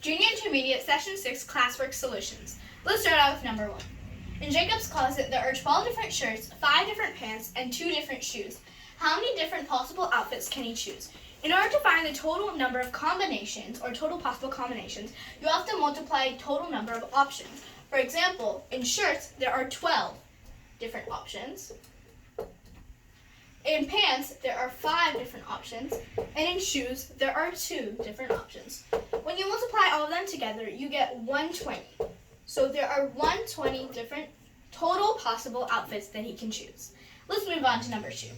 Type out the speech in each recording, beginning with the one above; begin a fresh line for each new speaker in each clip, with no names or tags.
Junior Intermediate Session 6 Classwork Solutions. Let's start out with number 1. In Jacob's closet, there are 12 different shirts, 5 different pants, and 2 different shoes. How many different possible outfits can he choose? In order to find the total number of combinations, or total possible combinations, you have to multiply total number of options. For example, in shirts, there are 12 different options. In pants, there are 5 different options, and in shoes, there are 2 different options. When you multiply all of them together, you get 120. So there are 120 different total possible outfits that he can choose. Let's move on to number 2.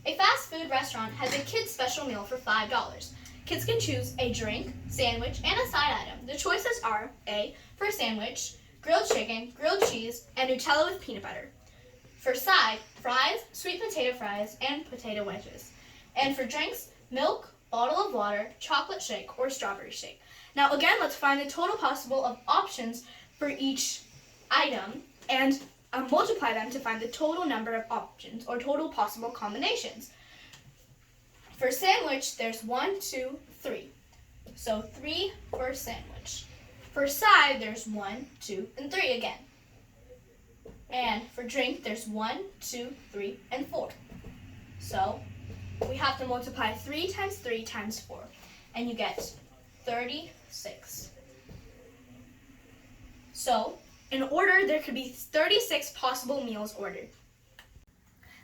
A fast food restaurant has a kids special meal for $5. Kids can choose a drink, sandwich, and a side item. The choices are A, for sandwich, grilled chicken, grilled cheese, and Nutella with peanut butter. For side, fries, sweet potato fries, and potato wedges. And for drinks, milk, bottle of water, chocolate shake, or strawberry shake. Now again, let's find the total possible of options for each item and multiply them to find the total number of options or total possible combinations. For sandwich, there's 1, 2, 3. So 3 for sandwich. For side, there's 1, 2, and 3 again. And for drink, there's 1, 2, 3, and 4. So we have to multiply 3 times 3 times 4, and you get 36. So in order, there could be 36 possible meals ordered.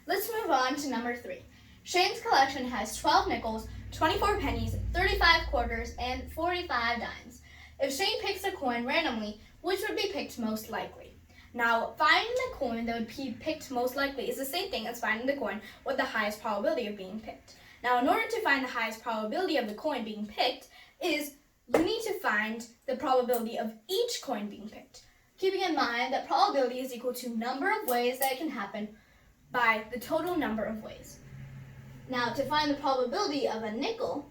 Let's move on to number 3. Shane's collection has 12 nickels, 24 pennies, 35 quarters, and 45 dimes. If Shane picks a coin randomly, which would be picked most likely? Now, finding the coin that would be picked most likely is the same thing as finding the coin with the highest probability of being picked. Now, in order to find the highest probability of the coin being picked, you need to find the probability of each coin being picked. Keeping in mind that probability is equal to number of ways that it can happen by the total number of ways. Now, to find the probability of a nickel,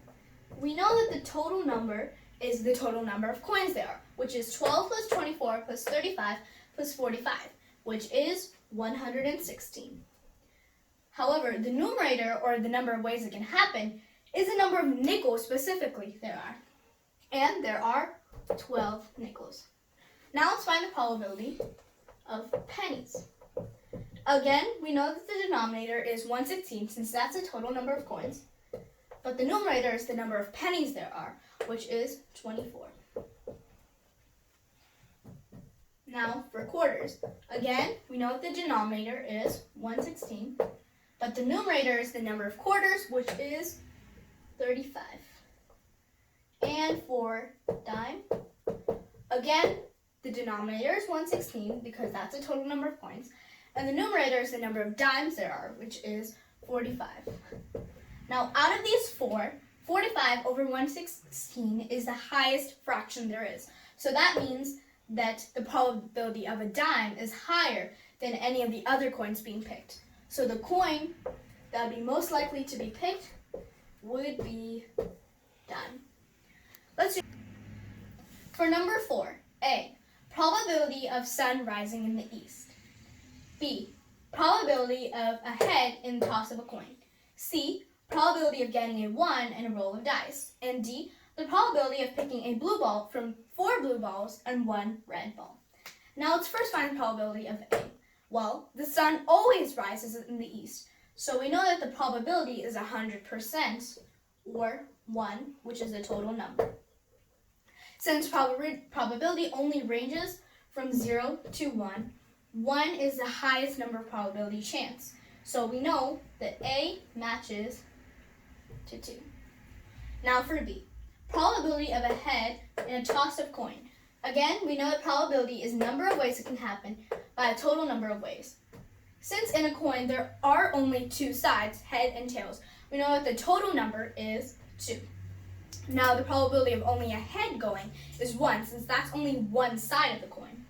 we know that the total number is the total number of coins there are, which is 12 plus 24 plus 35 plus 45, which is 116. However, the numerator, or the number of ways it can happen, is the number of nickels specifically there are. And there are 12 nickels. Now let's find the probability of pennies. Again, we know that the denominator is 116 since that's the total number of coins, but the numerator is the number of pennies there are, which is 24. Now for quarters. Again, we know that the denominator is 116, but the numerator is the number of quarters, which is 35. And for dime, again, the denominator is 116 because that's the total number of coins, and the numerator is the number of dimes there are, which is 45. Now out of these 4, 45 over 116 is the highest fraction there is. So that means that the probability of a dime is higher than any of the other coins being picked. So the coin that would be most likely to be picked would be dime. Let's do for number 4, A, probability of sun rising in the east. B, probability of a head in the toss of a coin. C, probability of getting a 1 in a roll of dice. And D, the probability of picking a blue ball from 4 blue balls and 1 red ball. Now let's first find the probability of A. Well, the sun always rises in the east, so we know that the probability is 100%, or 1, which is the total number. Since probability only ranges from 0 to 1, 1 is the highest number of probability chance. So we know that A matches to 2. Now for B, probability of a head in a toss of coin. Again, we know that probability is number of ways it can happen by a total number of ways. Since in a coin there are only 2 sides, head and tails, we know that the total number is 2. Now the probability of only a head going is 1, since that's only one side of the coin.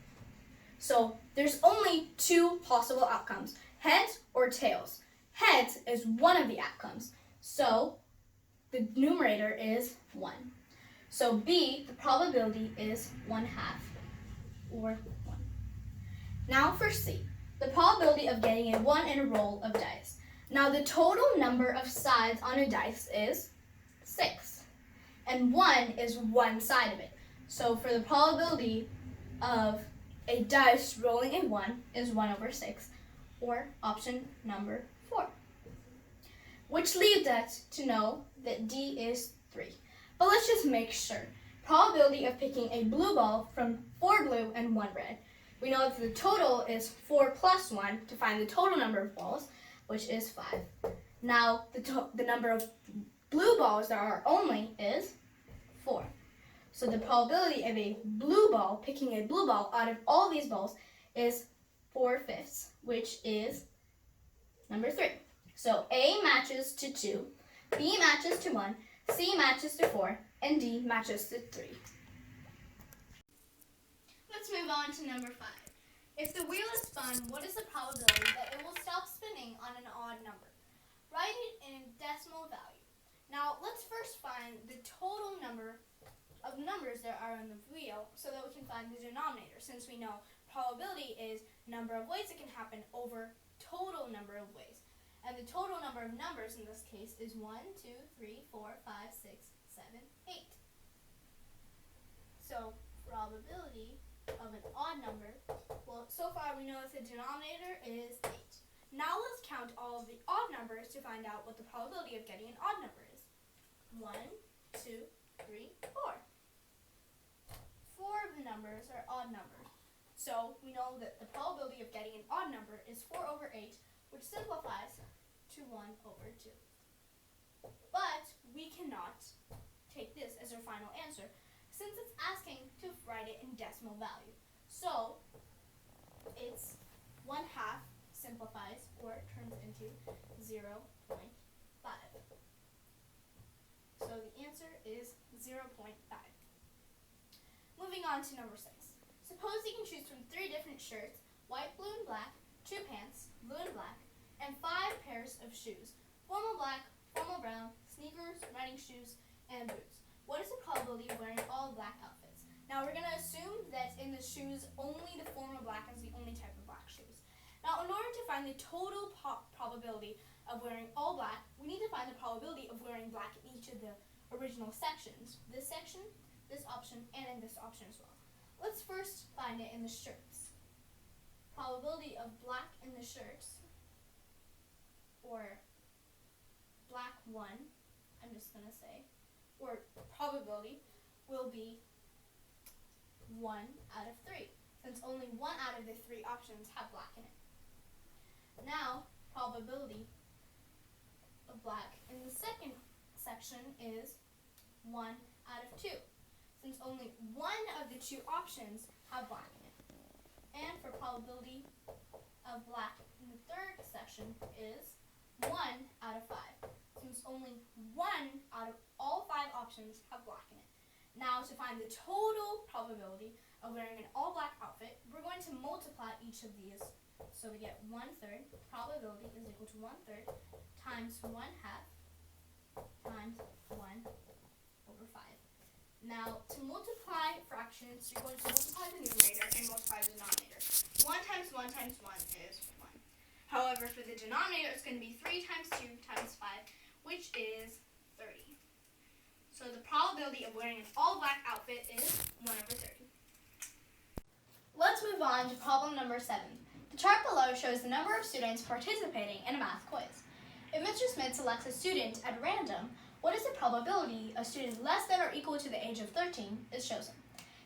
So there's only 2 possible outcomes, heads or tails. Heads is one of the outcomes, so the numerator is 1. So B, the probability is 1/2, or 1. Now for C, the probability of getting a 1 in a roll of dice. Now the total number of sides on a dice is 6. And 1 is one side of it. So for the probability of a dice rolling a 1 is 1 over 6, or option number 4. Which leads us to know that D is 3. But let's just make sure. Probability of picking a blue ball from 4 blue and 1 red. We know that the total is 4 plus 1 to find the total number of balls, which is 5. Now, the number of blue balls there are only is 4. So the probability of a blue ball, picking a blue ball out of all these balls, is 4/5, which is number 3. So A matches to 2, B matches to 1, C matches to 4, and D matches to 3. Let's move on to number 5. If the wheel is spun, what is the probability that it will stop spinning on an odd number? Write it in decimal value. Now, let's first find the total number of numbers there are on the wheel so that we can find the denominator, since we know probability is number of ways it can happen over total number of ways. And the total number of numbers in this case is 1, 2, 3, 4, 5, 6, 7, 8. So probability of an odd number, well, so far we know that the denominator is 8. Now let's count all of the odd numbers to find out what the probability of getting an odd number is. 1, 2, 3, 4. 4 of the numbers are odd numbers. So we know that the probability of getting an odd number is 4 over 8, which simplifies to 1 over 2. But we cannot take this as our final answer, since it's asking to write it in decimal value. So it's 1/2 simplifies, or turns into 0.5. So the answer is 0.5. Moving on to number 6. Suppose you can choose from 3 different shirts, white, blue, and black, 2 pants, blue and black, and 5 pairs of shoes, formal black, formal brown, sneakers, running shoes, and boots. What is the probability of wearing all black outfits? Now we're going to assume that in the shoes, only the formal black is the only type of black shoes. Now in order to find the total probability of wearing all black, we need to find the probability of wearing black in each of the original sections. This section, this option, and in this option as well. Let's first find it in the shirts. Probability of black in the shirts, or black 1, I'm just going to say, or probability will be 1 out of 3, since only 1 out of the 3 options have black in it. Now, probability of black in the second section is 1 out of 2, since only 1 of the 2 options have black in it. And for probability of black in the third section is 1 out of 5, since only 1 out of all 5 options have black in it. Now to find the total probability of wearing an all black outfit, we're going to multiply each of these. So we get 1/3, probability is equal to 1/3 times 1/2 times 1 over 5. Now to multiply fractions, you're going to multiply the numerator and multiply the denominator. 1 times 1 times 1 is 1. However, for the denominator, it's going to be 3 times 2 times 5, which is 30. So the probability of wearing an all-black outfit is 1 over 30. Let's move on to problem number 7. The chart below shows the number of students participating in a math quiz. If Mr. Smith selects a student at random, what is the probability a student less than or equal to the age of 13 is chosen?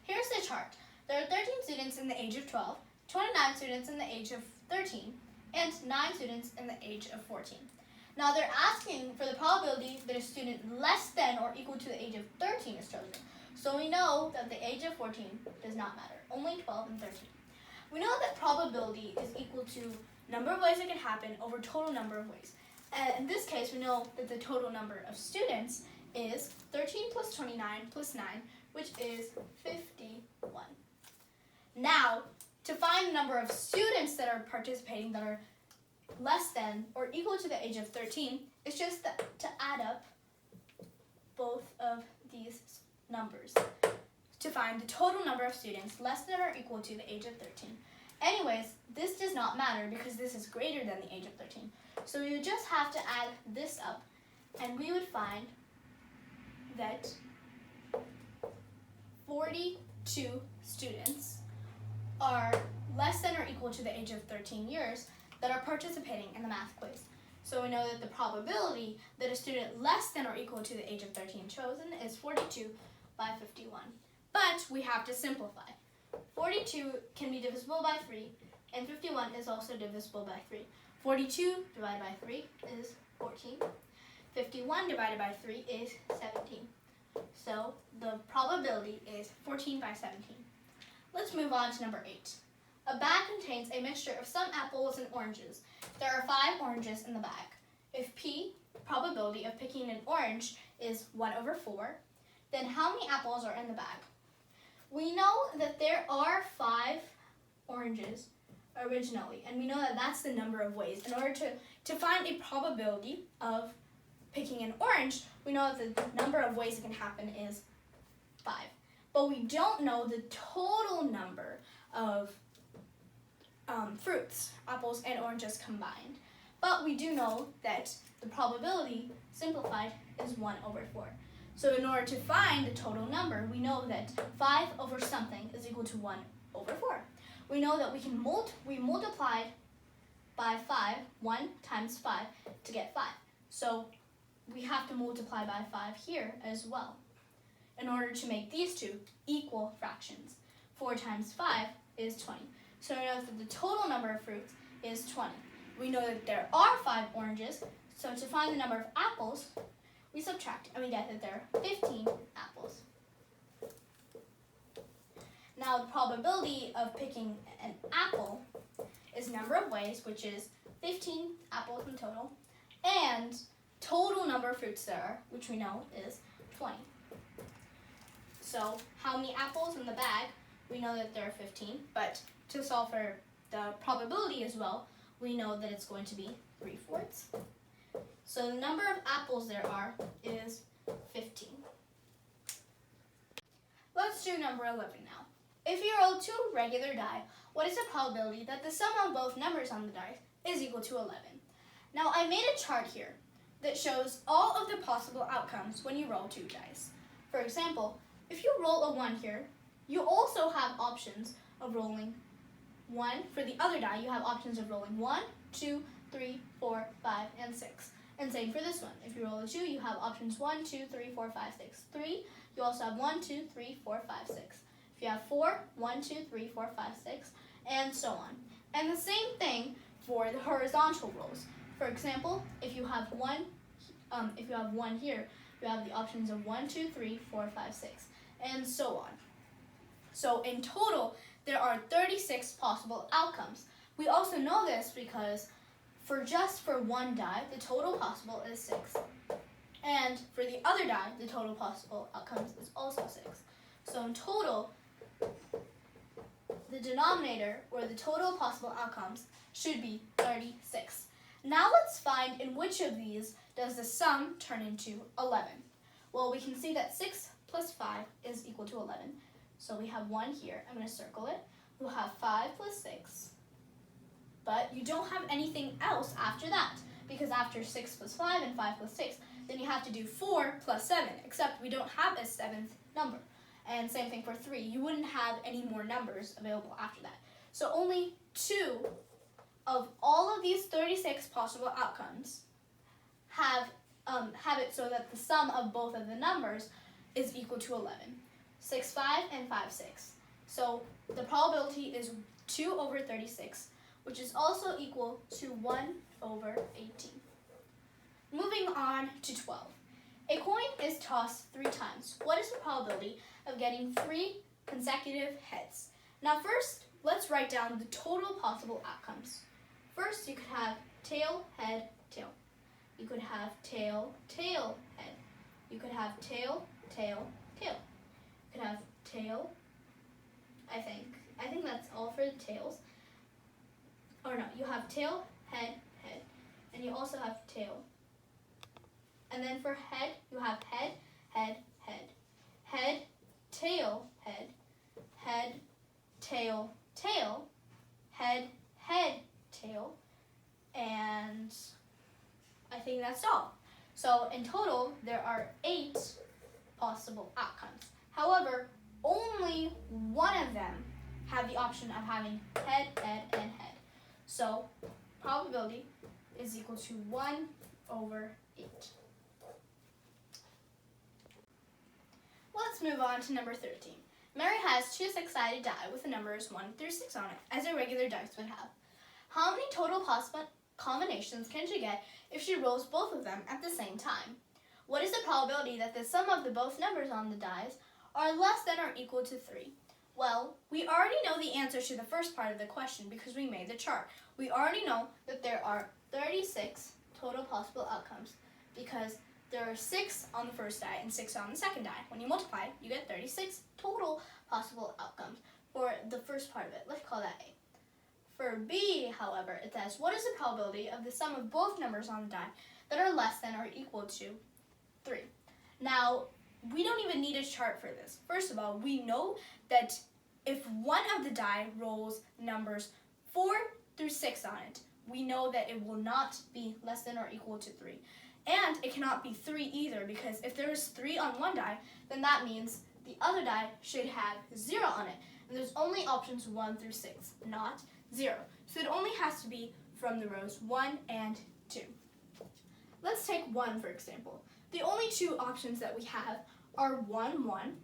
Here's the chart. There are 13 students in the age of 12, 29 students in the age of 13, and 9 students in the age of 14. Now they're asking for the probability that a student less than or equal to the age of 13 is chosen. So we know that the age of 14 does not matter, only 12 and 13. We know that probability is equal to number of ways it can happen over total number of ways. And in this case, we know that the total number of students is 13 plus 29 plus 9, which is 51. Now, to find the number of students that are participating that are less than or equal to the age of 13, it's just to add up both of these numbers to find the total number of students less than or equal to the age of 13. Anyways, this does not matter because this is greater than the age of 13. So we would just have to add this up, and we would find that 42 students are less than or equal to the age of 13 years that are participating in the math quiz. So we know that the probability that a student less than or equal to the age of 13 chosen is 42 by 51. But we have to simplify. 42 can be divisible by 3, and 51 is also divisible by 3. 42 divided by 3 is 14. 51 divided by 3 is 17. So the probability is 14 by 17. Let's move on to number 8. A bag contains a mixture of some apples and oranges. There are 5 oranges in the bag. If P, probability of picking an orange, is 1/4, then how many apples are in the bag? We know that there are 5 oranges originally, and we know that that's the number of ways. In order to find a probability of picking an orange, we know that the number of ways it can happen is 5. But we don't know the total number of fruits, apples and oranges combined. But we do know that the probability simplified is 1/4. So in order to find the total number, we know that 5 over something is equal to 1/4. We know that we multiplied by 5, 1 times 5, to get 5. So we have to multiply by 5 here as well in order to make these two equal fractions. 4 times 5 is 20. So we know that the total number of fruits is 20. We know that there are 5 oranges, so to find the number of apples, we subtract, and we get that there are 15 apples. Now the probability of picking an apple is number of ways, which is 15 apples in total, and total number of fruits there are, which we know is 20. So how many apples in the bag? We know that there are 15, but to solve for the probability as well, we know that it's going to be 3/4. So the number of apples there are is 15. Let's do number 11 now. If you roll 2 regular die, what is the probability that the sum of both numbers on the dice is equal to 11? Now I made a chart here that shows all of the possible outcomes when you roll 2 dice. For example, if you roll a 1 here, you also have options of rolling 1. For the other die, you have options of rolling 1, 2, 3, 4, 5, and 6. And same for this one. If you roll a 2, you have options 1, 2, 3, 4, 5, 6. 3, you also have 1, 2, 3, 4, 5, 6. If you have 4, 1, 2, 3, 4, 5, 6, and so on. And the same thing for the horizontal rolls. For example, if you have 1 here, you have the options of 1, 2, 3, 4, 5, 6, and so on. So in total, there are 36 possible outcomes. We also know this because for one die, the total possible is 6. And for the other die, the total possible outcomes is also 6. So in total, the denominator, or the total possible outcomes, should be 36. Now let's find in which of these does the sum turn into 11. Well, we can see that 6 plus 5 is equal to 11. So we have 1 here. I'm going to circle it. We'll have 5 plus 6. But you don't have anything else after that, because after 6 plus 5 and 5 plus 6, then you have to do 4 plus 7, except we don't have a 7th number. And same thing for 3. You wouldn't have any more numbers available after that. So only 2 of all of these 36 possible outcomes have it so that the sum of both of the numbers is equal to 11. 6, 5, and 5, 6. So the probability is 2 over 36, which is also equal to 1 over 18. Moving on to 12. A coin is tossed 3 times. What is the probability of getting 3 consecutive heads? Now first, let's write down the total possible outcomes. First, you could have tail, head, tail. You could have tail, tail, head. You could have tail, tail, tail. You could have tail, I think that's all for the tails. Or no, you have tail, head, head. And you also have tail. And then for head, you have head, head, head. Head, tail, head. Head, tail, tail. Head, head, tail. And I think that's all. So in total, there are 8 possible outcomes. However, only one of them have the option of having head, head, and head. So probability is equal to 1/8. Let's move on to number 13. Mary has two six-sided die with the numbers 1 through 6 on it, as a regular dice would have. How many total possible combinations can she get if she rolls both of them at the same time? What is the probability that the sum of the both numbers on the dice are less than or equal to 3? Well, we already know the answer to the first part of the question because we made the chart. We already know that there are 36 total possible outcomes because there are 6 on the first die and 6 on the second die. When you multiply, you get 36 total possible outcomes for the first part of it. Let's call that A. For B, however, it says, what is the probability of the sum of both numbers on the die that are less than or equal to 3? Now, we don't even need a chart for this. First of all, we know that if one of the die rolls numbers 4 through 6 on it, we know that it will not be less than or equal to 3. And it cannot be 3 either, because if there is 3 on one die, then that means the other die should have 0 on it. And there's only options 1 through 6, not 0. So it only has to be from the rows 1 and 2. Let's take 1 for example. The only two options that we have are 1, 1,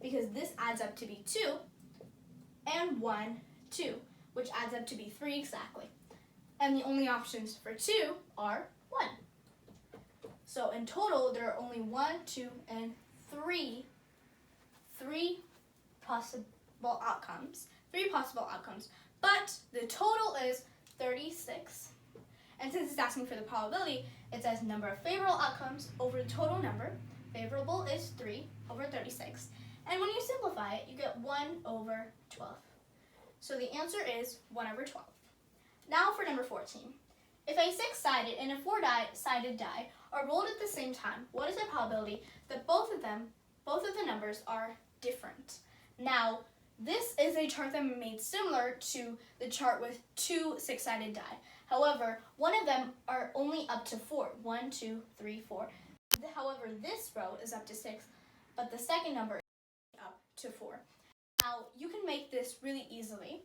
because this adds up to be 2, and 1, 2, which adds up to be 3 exactly. And the only options for 2 are 1. So in total, there are only 1, 2, and 3 possible outcomes. 3 possible outcomes. But the total is 36. And since it's asking for the probability, it says number of favorable outcomes over the total number. Favorable is 3 over 36. And when you simplify it, you get 1/12. So the answer is 1/12. Now for number 14. If a 6-sided and a 4-sided die are rolled at the same time, what is the probability that both of the numbers are different? Now, this is a chart that made similar to the chart with 2 6-sided die. However, one of them are only up to 4. 1, 2, 3, 4. However, this row is up to 6, but the second number is up to 4. Now, you can make this really easily.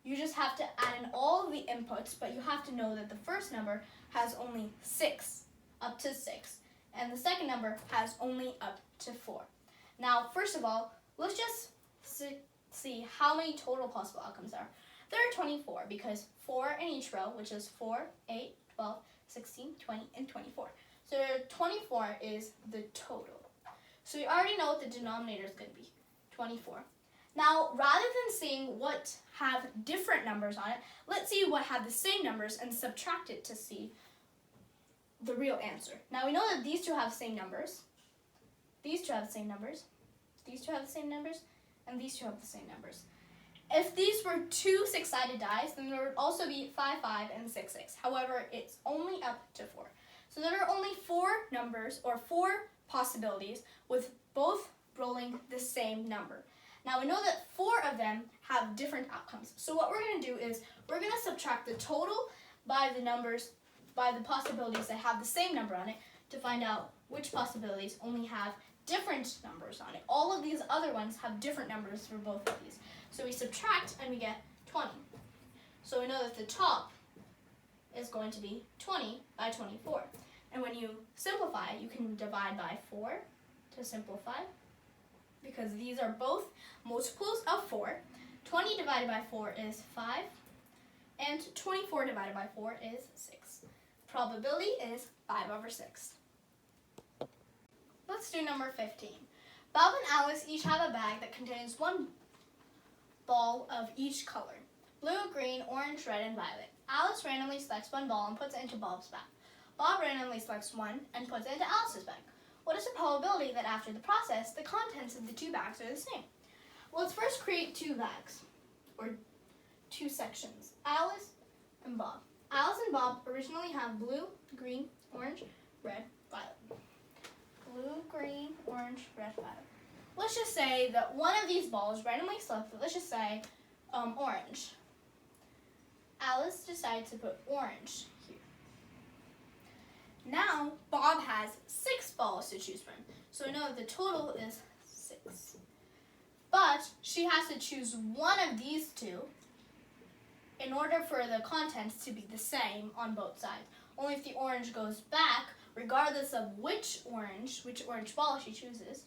You just have to add in all of the inputs, but you have to know that the first number has only 6, up to 6, and the second number has only up to 4. Now, first of all, let's just see how many total possible outcomes there are. There are 24 because 4 in each row, which is 4, 8, 12, 16, 20, and 24. So 24 is the total. So you already know what the denominator is going to be, 24. Now, rather than seeing what have different numbers on it, let's see what have the same numbers and subtract it to see the real answer. Now, we know that these two have the same numbers. These two have the same numbers. These two have the same numbers. And these two have the same numbers. If these were 2 6-sided dice, then there would also be 5, 5, and 6, 6. However, it's only up to 4. So there are only 4 numbers, or 4 possibilities, with both rolling the same number. Now we know that 4 of them have different outcomes. So what we're going to do is we're going to subtract the total by the possibilities that have the same number on it to find out which possibilities only have different numbers on it. All of these other ones have different numbers for both of these. So we subtract and we get 20. So we know that the top is going to be 20 by 24. And when you simplify, you can divide by 4 to simplify, because these are both multiples of 4. 20 divided by 4 is 5, and 24 divided by 4 is 6. Probability is 5/6. Let's do number 15. Bob and Alice each have a bag that contains one ball of each color: blue, green, orange, red, and violet. Alice randomly selects one ball and puts it into Bob's bag. Bob randomly selects one and puts it into Alice's bag. What is the probability that after the process, the contents of the two bags are the same? Well, let's first create 2 bags, or 2 sections, Alice and Bob. Alice and Bob originally have blue, green, orange, red, violet. Blue, green, orange, red, violet. Let's just say that one of these balls randomly selected, let's just say orange. Alice decided to put orange here. Now, Bob has 6 balls to choose from, so we know that the total is 6. But she has to choose one of these two in order for the contents to be the same on both sides. Only if the orange goes back, regardless of which orange ball he chooses,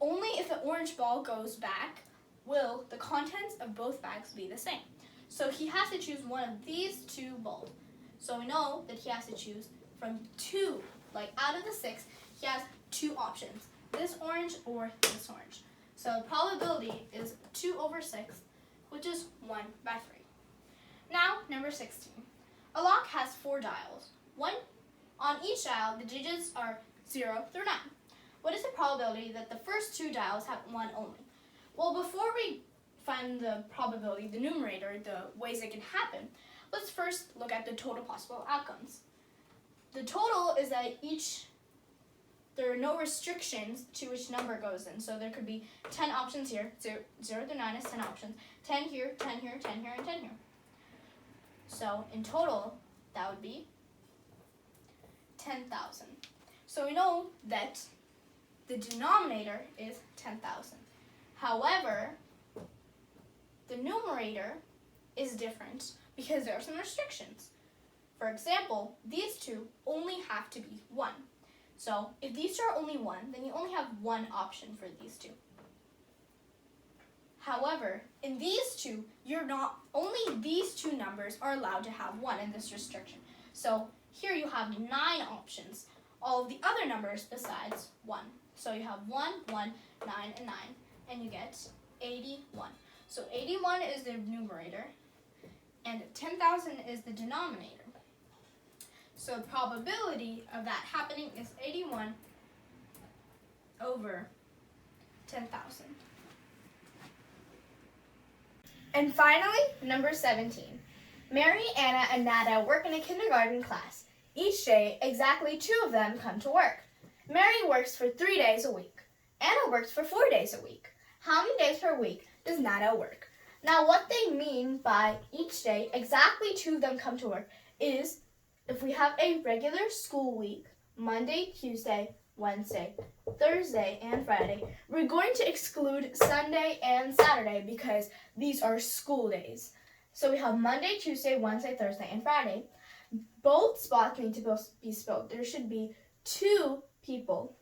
only if the orange ball goes back will the contents of both bags be the same. So he has to choose one of these two balls. So we know that he has to choose from two, like out of the 6, he has 2 options, this orange or this orange. So the probability is 2 over 6, which is 1 by 3. Now, number 16. A lock has 4 dials. On each dial, the digits are 0 through 9. What is the probability that the first 2 dials have 1 only? Well, before we find the probability, the numerator, the ways it can happen, let's first look at the total possible outcomes. The total is that there are no restrictions to which number goes in. So there could be 10 options here. 0 through 9 is 10 options. 10 here, 10 here, 10 here, and 10 here. So in total, that would be 10,000. So we know that the denominator is 10,000. However, the numerator is different because there are some restrictions. For example, these two only have to be 1. So if these two are only 1, then you only have 1 option for these two. However, in these two, only these 2 numbers are allowed to have 1 in this restriction. So here you have 9 options, all of the other numbers besides 1. So you have 1, 1, 9, and 9, and you get 81. So 81 is the numerator, and 10,000 is the denominator. So the probability of that happening is 81 over 10,000. And finally, number 17. Mary, Anna, and Nada work in a kindergarten class. Each day, exactly 2 of them come to work. Mary works for 3 days a week. Anna works for 4 days a week. How many days per week does Nada work? Now, what they mean by each day, exactly 2 of them come to work, is if we have a regular school week, Monday, Tuesday, Wednesday, Thursday, and Friday, we're going to exclude Sunday and Saturday because these are school days. So we have Monday, Tuesday, Wednesday, Thursday, and Friday. Both spots need to be spelled. There should be 2 people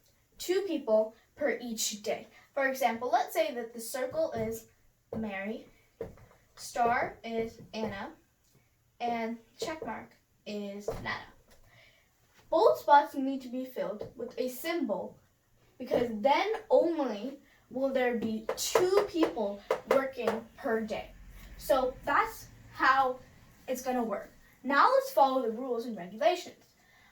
per each day. For example, let's say that the circle is Mary, star is Anna, and check mark is Nada. Both spots need to be filled with a symbol because then only will there be 2 people working per day. So that's how it's going to work. Now let's follow the rules and regulations.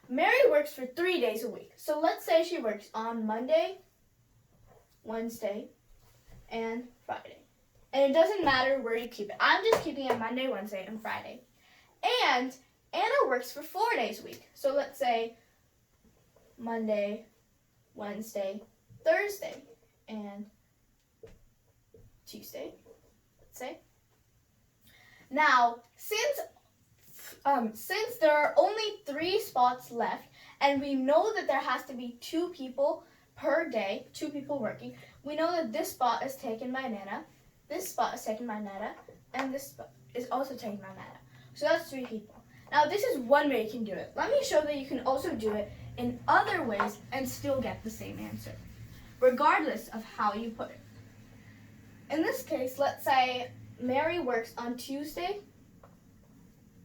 Mary works for 3 days a week. So let's say she works on Monday, Wednesday, and Friday. And it doesn't matter where you keep it. I'm just keeping it Monday, Wednesday, and Friday. And Anna works for 4 days a week. So let's say Monday, Wednesday, Thursday, and Tuesday, let's say. Now, since there are only 3 spots left, and we know that there has to be 2 people per day, 2 people working, we know that this spot is taken by Nana, this spot is taken by Nada, and this spot is also taken by Nada. So that's 3 people. Now, this is one way you can do it. Let me show that you can also do it in other ways and still get the same answer, regardless of how you put it. In this case, let's say Mary works on Tuesday,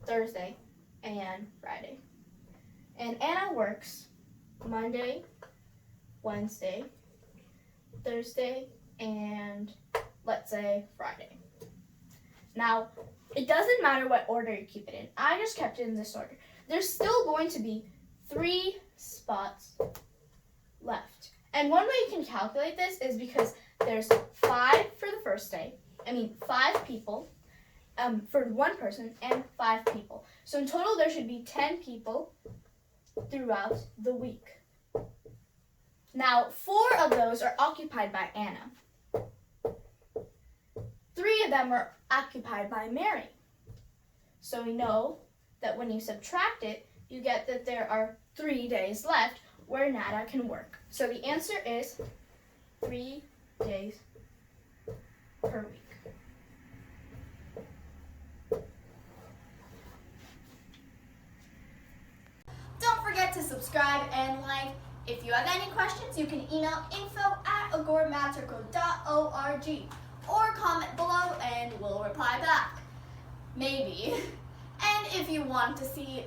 Thursday, and Friday. And Anna works Monday, Wednesday, Thursday, and let's say Friday. Now, it doesn't matter what order you keep it in. I just kept it in this order. There's still going to be 3 spots left. And one way you can calculate this is because there's 5 for the first day. 5 people for 1 person and 5 people. So in total, there should be 10 people throughout the week. Now, 4 of those are occupied by Anna. 3 of them are occupied by Mary. So we know that when you subtract it, you get that there are 3 days left where Nada can work. So the answer is 3 days per week.
Don't forget to subscribe and like. If you have any questions, you can email info@agoramathcircle.org or comment below and we'll reply back. Maybe. And if you want to see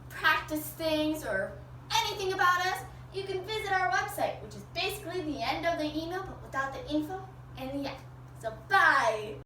practice things or anything about us, you can visit our website, which is basically the end of the email but without the info and the end. So bye!